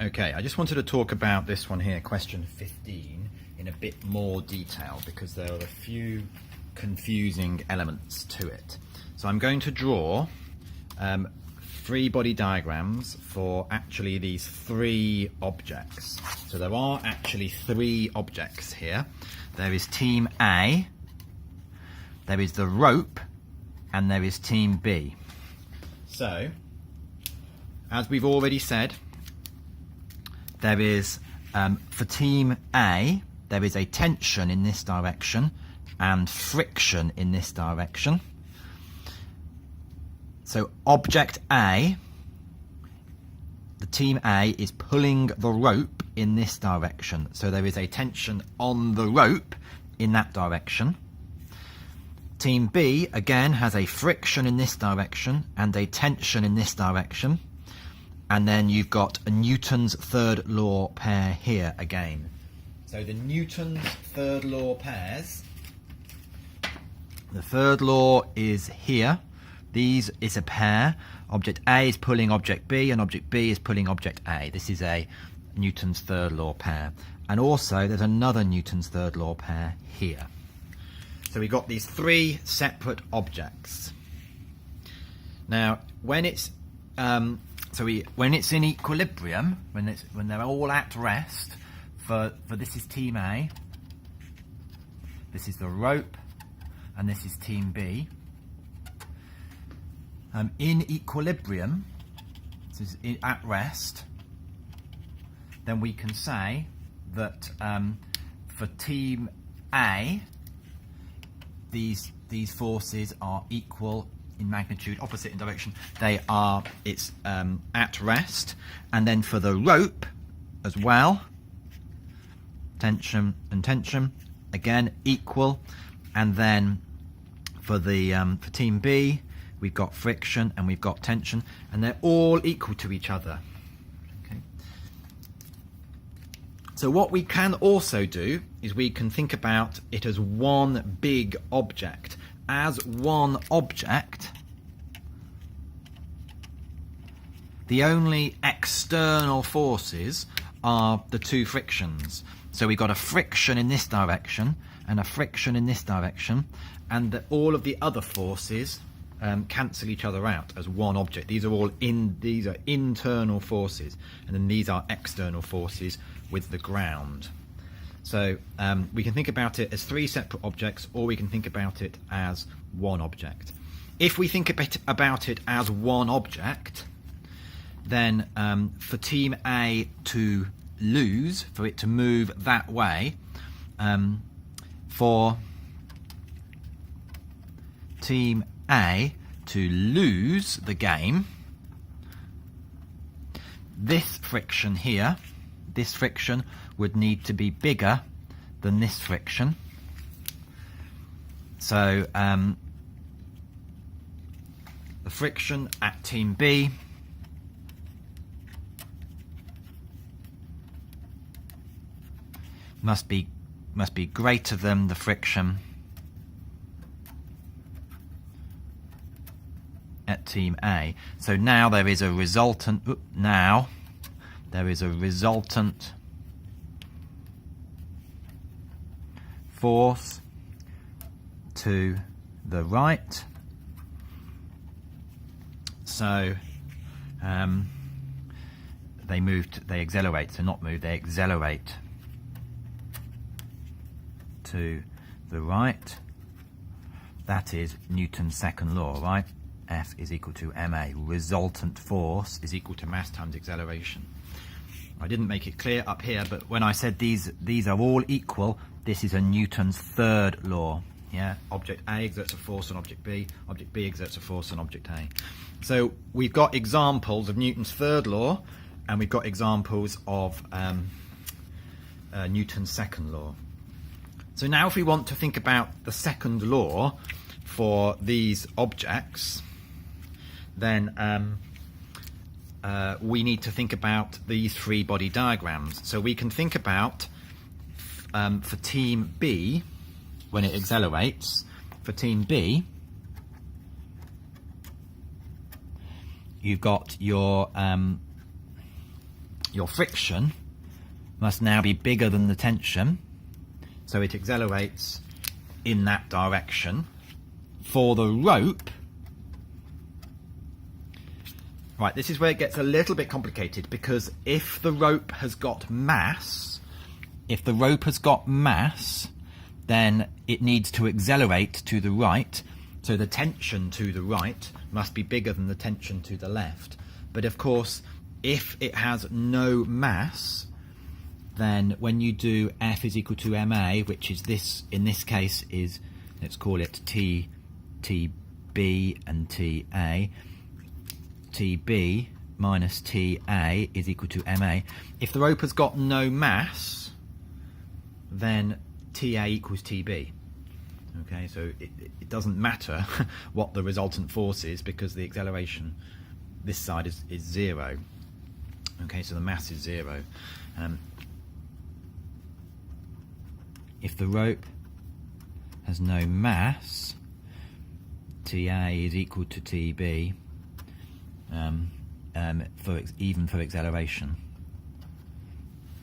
Okay, I just wanted to talk about this one here, question 15, in a bit more detail because there are a few confusing elements to it. So I'm going to draw 3 body diagrams for actually these 3 objects. So there are actually 3 objects here. There is Team A, there is the rope, and there is Team B. So, as we've already said, there is, for Team A, there is a tension in this direction and friction in this direction. So object A, the Team A is pulling the rope in this direction. So there is a tension on the rope in that direction. Team B, again, has a friction in this direction and a tension in this direction. And then you've got a Newton's third law pair here again. So the Newton's third law pairs, the third law is here. These is a pair. Object A is pulling object B and object B is pulling object A. This is a Newton's third law pair. And also there's another Newton's third law pair here. So we've got these 3 separate objects. Now when it's when it's in equilibrium, when they're all at rest, for this is Team A, this is the rope, and this is Team B. In equilibrium, this is at rest, then we can say that for Team A, these forces are equal in magnitude, opposite in direction. They are, it's at rest. And then for the rope as well, tension and tension, again equal. And then for the for Team B, we've got friction and we've got tension, and they're all equal to each other. Okay. So what we can also do is we can think about it as one big object. As one object, the only external forces are the 2 frictions. So we've got a friction in this direction and a friction in this direction, and all of the other forces cancel each other out as one object. These are internal forces, and then these are external forces with the ground. So we can think about it as 3 separate objects, or we can think about it as one object. If we think about it as one object, then for Team A to lose, for it to move that way, for Team A to lose the game, this friction here, this friction would need to be bigger than this friction. So the friction at Team B must be greater than the friction at Team A. So now there is a resultant. Now there is a resultant force to the right. So they accelerate. So not move, they accelerate to the right. That is Newton's second law, right? F is equal to ma. Resultant force is equal to mass times acceleration. I didn't make it clear up here, but when I said these are all equal, this is a Newton's third law. Yeah, object A exerts a force on object B exerts a force on object A. So we've got examples of Newton's third law, and we've got examples of Newton's second law. So now if we want to think about the second law for these objects, then we need to think about these 3 body diagrams. So we can think about, for Team B, when it accelerates, for Team B, you've got your your friction must now be bigger than the tension, so it accelerates in that direction. For the rope, right, this is where it gets a little bit complicated, because if the rope has got mass, then it needs to accelerate to the right, so the tension to the right must be bigger than the tension to the left. But of course, if it has no mass, then when you do F is equal to ma, which is this, in this case is, let's call it TB and TA, TB minus TA is equal to ma. If the rope has got no mass, then TA equals TB. Okay, so it doesn't matter what the resultant force is, because the acceleration this side is 0. Okay, so the mass is 0. If the rope has no mass, TA is equal to TB, even for acceleration.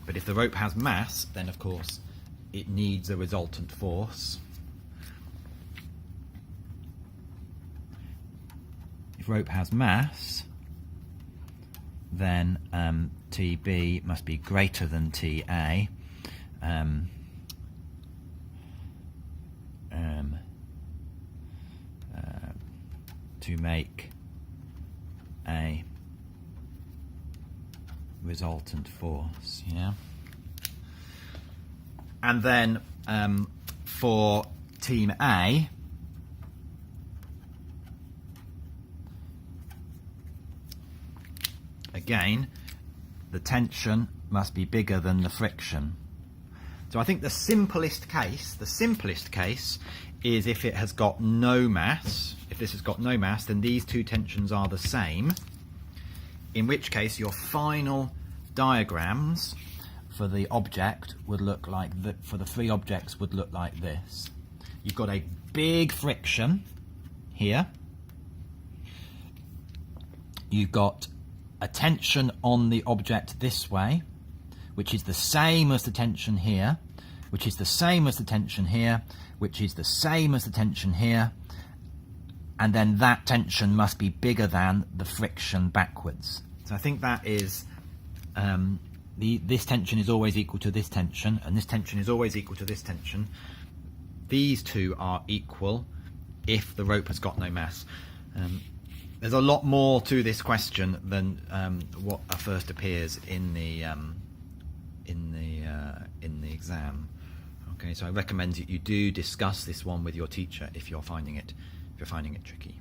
But if the rope has mass, then of course it needs a resultant force. If rope has mass, then TB must be greater than TA. To make a resultant force, yeah. And then for team A, again, the tension must be bigger than the friction. So I think the simplest case is if it has got no mass. If this has got no mass, then these two tensions are the same, in which case your final diagrams for the object would look like for the three objects would look like this. You've got a big friction here. You've got a tension on the object this way, which is the same as the tension here, which is the same as the tension here, which is the same as the tension here, and then that tension must be bigger than the friction backwards. So I think that is, this tension is always equal to this tension, and this tension is always equal to this tension. These two are equal if the rope has got no mass. There's a lot more to this question than what first appears in the exam. Okay, so I recommend that you do discuss this one with your teacher if you're finding it tricky.